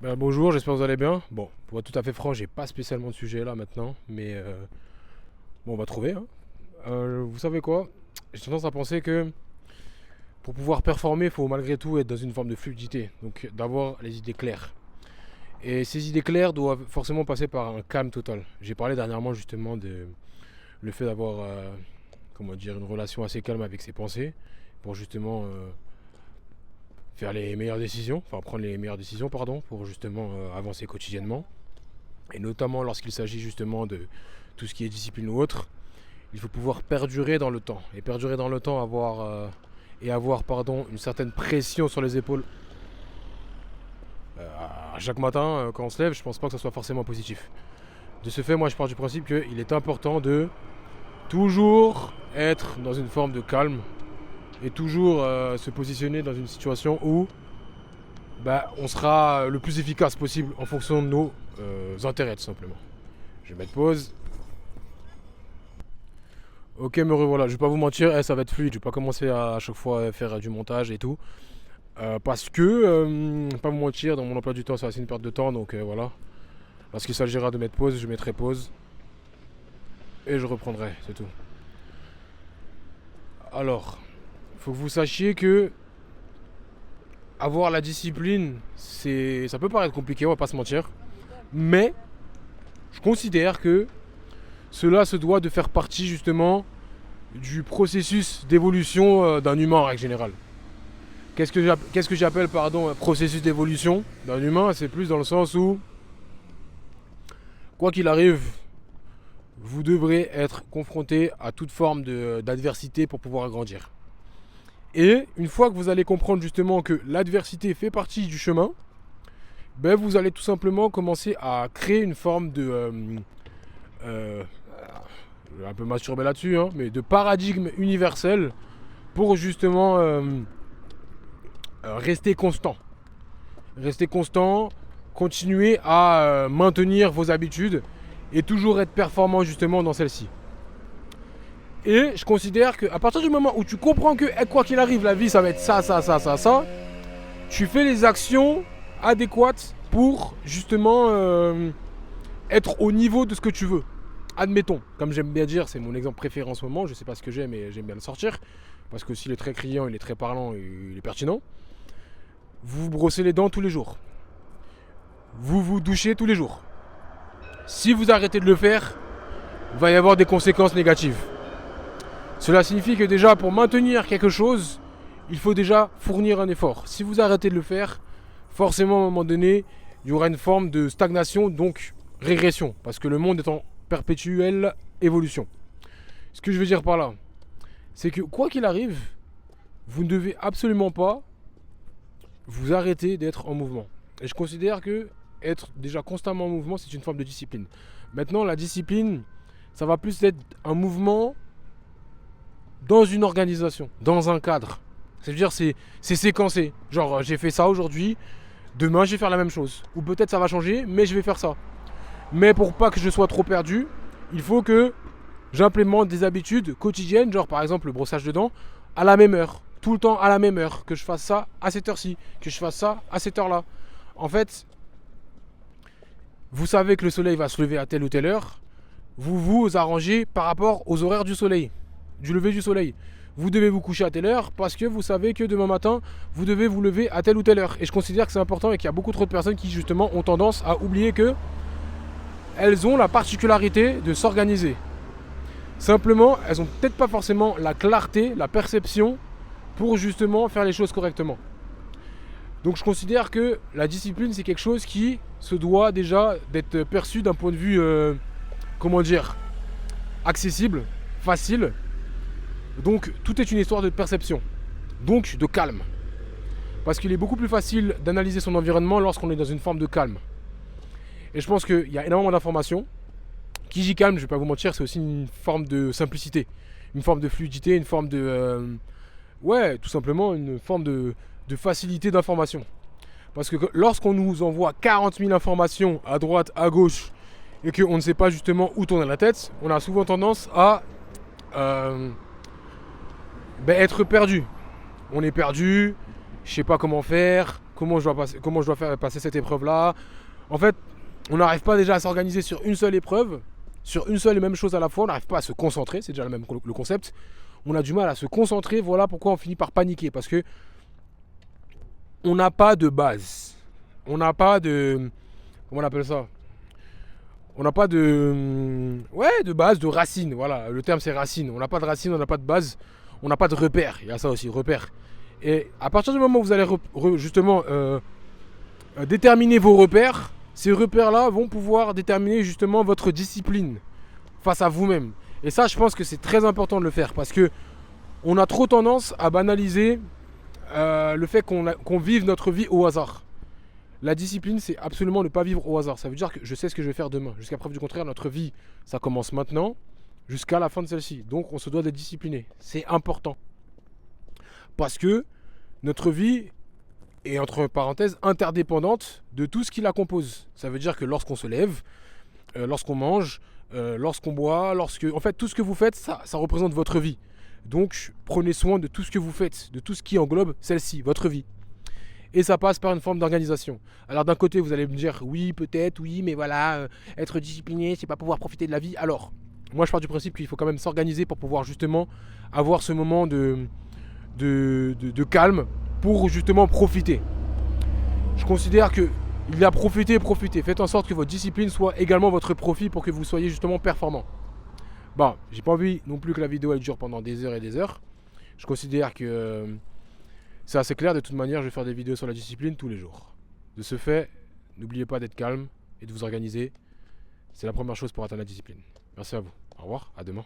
Bonjour, j'espère que vous allez bien. Bon, pour être tout à fait franc, j'ai pas spécialement de sujet là maintenant, mais bon, on va trouver, hein. Vous savez quoi? J'ai tendance à penser que pour pouvoir performer, il faut malgré tout être dans une forme de fluidité, donc d'avoir les idées claires. Et ces idées claires doivent forcément passer par un calme total. J'ai parlé dernièrement justement de le fait d'avoir, comment dire, une relation assez calme avec ses pensées pour justement faire les meilleures décisions, enfin prendre les meilleures décisions, pardon, pour justement avancer quotidiennement. Et notamment lorsqu'il s'agit justement de tout ce qui est discipline ou autre, il faut pouvoir perdurer dans le temps. Et perdurer dans le temps, avoir pardon, une certaine pression sur les épaules à chaque matin quand on se lève, je pense pas que ce soit forcément positif. De ce fait, moi je pars du principe qu'il est important de toujours être dans une forme de calme et toujours se positionner dans une situation où on sera le plus efficace possible en fonction de nos intérêts tout simplement. Je vais mettre pause. Ok, me revoilà. Je vais pas vous mentir, ça va être fluide. Je vais pas commencer à chaque fois faire du montage et tout. Parce que, pas vous mentir, dans mon emploi du temps, c'est assez une perte de temps. Donc voilà. Lorsqu'il s'agira de mettre pause, je mettrai pause. Et je reprendrai, c'est tout. Alors, il faut que vous sachiez que avoir la discipline, ça peut paraître compliqué, on va pas se mentir. Mais, je considère que cela se doit de faire partie justement du processus d'évolution d'un humain en règle générale. Qu'est-ce que j'appelle pardon, processus d'évolution d'un humain? C'est plus dans le sens où, quoi qu'il arrive, vous devrez être confronté à toute forme d'adversité pour pouvoir grandir. Et une fois que vous allez comprendre justement que l'adversité fait partie du chemin, vous allez tout simplement commencer à créer une forme je vais un peu masturber là-dessus, hein, mais de paradigme universel pour justement rester constant. Rester constant, continuer à maintenir vos habitudes et toujours être performant justement dans celles-ci. Et je considère qu'à partir du moment où tu comprends que quoi qu'il arrive, la vie ça va être ça, tu fais les actions adéquates pour justement être au niveau de ce que tu veux. Admettons, comme j'aime bien dire, c'est mon exemple préféré en ce moment, je sais pas ce que j'ai mais j'aime bien le sortir, parce que s'il est très criant, il est très parlant et il est pertinent. Vous vous brossez les dents tous les jours. Vous vous douchez tous les jours. Si vous arrêtez de le faire, il va y avoir des conséquences négatives. Cela signifie que déjà pour maintenir quelque chose, il faut déjà fournir un effort. Si vous arrêtez de le faire, forcément à un moment donné, il y aura une forme de stagnation, donc régression, parce que le monde est en perpétuelle évolution. Ce que je veux dire par là, c'est que quoi qu'il arrive, vous ne devez absolument pas vous arrêter d'être en mouvement. Et je considère que être déjà constamment en mouvement, c'est une forme de discipline. Maintenant, la discipline, ça va plus être un mouvement dans une organisation, dans un cadre. C'est-à-dire, c'est séquencé. Genre, j'ai fait ça aujourd'hui, demain, je vais faire la même chose. Ou peut-être ça va changer, mais je vais faire ça. Mais pour pas que je sois trop perdu, il faut que j'implémente des habitudes quotidiennes, genre par exemple le brossage de dents, à la même heure. Tout le temps à la même heure. Que je fasse ça à cette heure-ci. Que je fasse ça à cette heure-là. En fait, vous savez que le soleil va se lever à telle ou telle heure. Vous vous arrangez par rapport aux horaires du soleil. Du lever du soleil. Vous devez vous coucher à telle heure parce que vous savez que demain matin, vous devez vous lever à telle ou telle heure. Et je considère que c'est important et qu'il y a beaucoup trop de personnes qui justement ont tendance à oublier que elles ont la particularité de s'organiser. Simplement, elles n'ont peut-être pas forcément la clarté, la perception pour justement faire les choses correctement. Donc je considère que la discipline, c'est quelque chose qui se doit déjà d'être perçu d'un point de vue, accessible, facile. Donc tout est une histoire de perception, donc de calme. Parce qu'il est beaucoup plus facile d'analyser son environnement lorsqu'on est dans une forme de calme. Et je pense qu'il y a énormément d'informations. Qui dit calme, je ne vais pas vous mentir, c'est aussi une forme de simplicité, une forme de fluidité, une forme de... tout simplement une forme de facilité d'information. Parce que lorsqu'on nous envoie 40 000 informations à droite, à gauche, et qu'on ne sait pas justement où tourner la tête, on a souvent tendance à être perdu. On est perdu, je ne sais pas comment faire, comment je dois faire passer cette épreuve-là. En fait, on n'arrive pas déjà à s'organiser sur une seule épreuve, sur une seule et même chose à la fois. On n'arrive pas à se concentrer, c'est déjà le concept. On a du mal à se concentrer, voilà pourquoi on finit par paniquer. Parce que on n'a pas de base. On n'a pas de... Comment on appelle ça? On n'a pas de... Ouais, de base, de racine. Voilà, le terme c'est racine. On n'a pas de racine, on n'a pas de base. On n'a pas de repère. Il y a ça aussi, repère. Et à partir du moment où vous allez justement déterminer vos repères, ces repères-là vont pouvoir déterminer justement votre discipline face à vous-même. Et ça, je pense que c'est très important de le faire parce que on a trop tendance à banaliser le fait qu'on vive notre vie au hasard. La discipline, c'est absolument ne pas vivre au hasard. Ça veut dire que je sais ce que je vais faire demain. Jusqu'à preuve du contraire, notre vie, ça commence maintenant jusqu'à la fin de celle-ci. Donc, on se doit d'être discipliné. C'est important. Parce que notre vie est, entre parenthèses, interdépendante de tout ce qui la compose. Ça veut dire que lorsqu'on se lève, lorsqu'on mange, lorsqu'on boit, en fait, tout ce que vous faites, ça représente votre vie. Donc, prenez soin de tout ce que vous faites, de tout ce qui englobe celle-ci, votre vie. Et ça passe par une forme d'organisation. Alors d'un côté, vous allez me dire, oui, peut-être, oui, mais voilà, être discipliné, c'est pas pouvoir profiter de la vie. Alors, moi je pars du principe qu'il faut quand même s'organiser pour pouvoir justement avoir ce moment de calme pour justement profiter. Je considère que il y a profiter et profiter. Faites en sorte que votre discipline soit également votre profit pour que vous soyez justement performant. Bon, j'ai pas envie non plus que la vidéo elle dure pendant des heures et des heures. Je considère que c'est assez clair. De toute manière, je vais faire des vidéos sur la discipline tous les jours. De ce fait, n'oubliez pas d'être calme et de vous organiser. C'est la première chose pour atteindre la discipline. Merci à vous. Au revoir, à demain.